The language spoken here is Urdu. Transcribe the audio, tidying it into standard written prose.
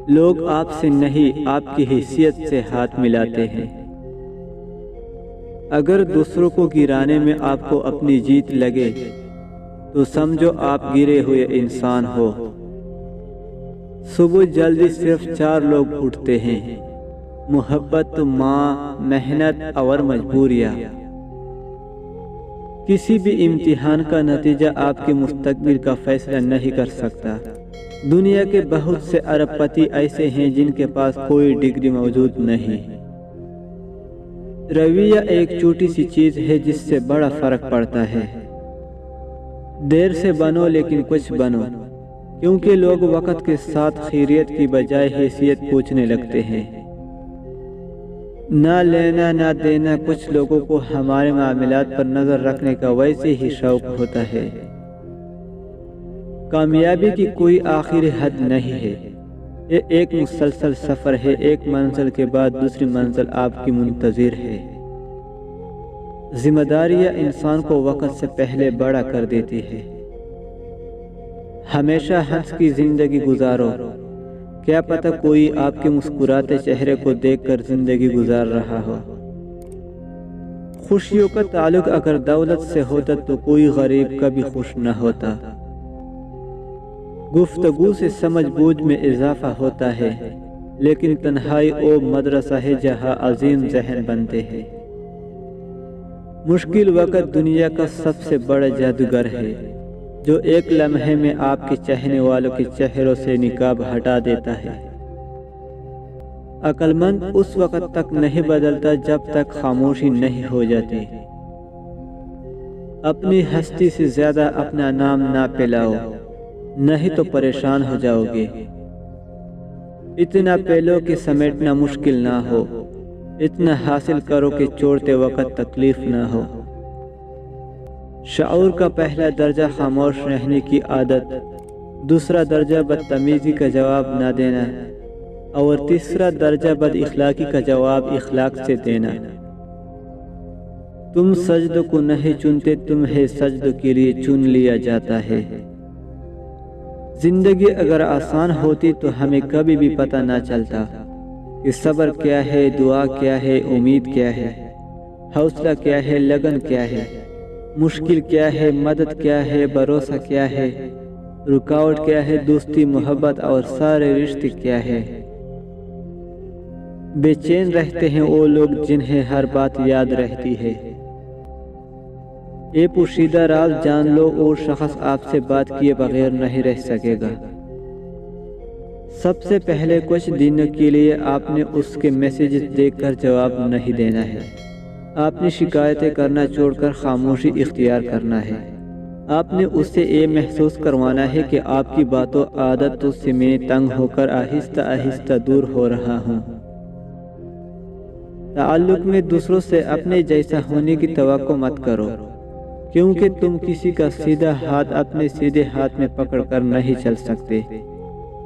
لوگ آپ سے نہیں آپ کی حیثیت سے ہاتھ ملاتے ہیں۔ اگر دوسروں کو گرانے میں آپ کو اپنی جیت لگے تو سمجھو آپ گرے ہوئے انسان ہو۔ صبح جلدی صرف 4 لوگ اٹھتے ہیں: محبت، ماں، محنت اور مجبوریاں۔ کسی بھی امتحان کا نتیجہ آپ کے مستقبل کا فیصلہ نہیں کر سکتا۔ دنیا کے بہت سے ارب پتی ایسے ہیں جن کے پاس کوئی ڈگری موجود نہیں۔ رویہ ایک چھوٹی سی چیز ہے جس سے بڑا فرق پڑتا ہے۔ دیر سے بنو لیکن کچھ بنو، کیونکہ لوگ وقت کے ساتھ خیریت کی بجائے حیثیت پوچھنے لگتے ہیں۔ نہ لینا نہ دینا۔ کچھ لوگوں کو ہمارے معاملات پر نظر رکھنے کا ویسے ہی شوق ہوتا ہے۔ کامیابی کی کوئی آخری حد نہیں ہے، یہ ایک مسلسل سفر ہے۔ ایک منزل کے بعد دوسری منزل آپ کی منتظر ہے۔ ذمہ داریاں انسان کو وقت سے پہلے بڑا کر دیتی ہے۔ ہمیشہ ہنس کی زندگی گزارو، کیا پتہ کوئی آپ کے مسکراتے چہرے کو دیکھ کر زندگی گزار رہا ہو۔ خوشیوں کا تعلق اگر دولت سے ہوتا تو کوئی غریب کبھی خوش نہ ہوتا۔ گفتگو سے سمجھ بوجھ میں اضافہ ہوتا ہے، لیکن تنہائی وہ مدرسہ ہے جہاں عظیم ذہن بنتے ہیں۔ مشکل وقت دنیا کا سب سے بڑا جادوگر ہے، جو ایک لمحے میں آپ کے چاہنے والوں کے چہروں سے نقاب ہٹا دیتا ہے۔ عقل مند اس وقت تک نہیں بدلتا جب تک خاموشی نہیں ہو جاتی۔ اپنی ہستی سے زیادہ اپنا نام نہ پھیلاؤ، نہیں تو پریشان ہو جاؤ گے۔ اتنا پھیلو کہ سمیٹنا مشکل نہ ہو، اتنا حاصل کرو کہ چھوڑتے وقت تکلیف نہ ہو۔ شعور کا پہلا درجہ خاموش رہنے کی عادت، دوسرا درجہ بدتمیزی کا جواب نہ دینا، اور تیسرا درجہ بد اخلاقی کا جواب اخلاق سے دینا۔ تم سجدوں کو نہیں چنتے، تمہیں سجدوں کے لیے چن لیا جاتا ہے۔ زندگی اگر آسان ہوتی تو ہمیں کبھی بھی پتہ نہ چلتا کہ صبر کیا ہے، دعا کیا ہے، امید کیا ہے، حوصلہ کیا ہے، لگن کیا ہے، مشکل کیا ہے، مدد کیا ہے، بھروسہ کیا ہے، رکاوٹ کیا ہے، دوستی، محبت اور سارے رشتے کیا ہے۔ بے چین رہتے ہیں وہ لوگ جنہیں ہر بات یاد رہتی ہے۔ یہ پوشیدہ راز جان لو، وہ شخص آپ سے بات کیے بغیر نہیں رہ سکے گا۔ سب سے پہلے کچھ دنوں کے لیے آپ نے اس کے میسیجز دیکھ کر جواب نہیں دینا ہے۔ آپ نے شکایتیں کرنا چھوڑ کر خاموشی اختیار کرنا ہے۔ آپ نے اس سے یہ محسوس کروانا ہے کہ آپ کی باتوں عادتوں سے میں تنگ ہو کر آہستہ آہستہ دور ہو رہا ہوں۔ تعلق میں دوسروں سے اپنے جیسا ہونے کی توقع مت کرو، کیونکہ تم کسی کا سیدھا ہاتھ اپنے سیدھے ہاتھ میں پکڑ کر نہیں چل سکتے۔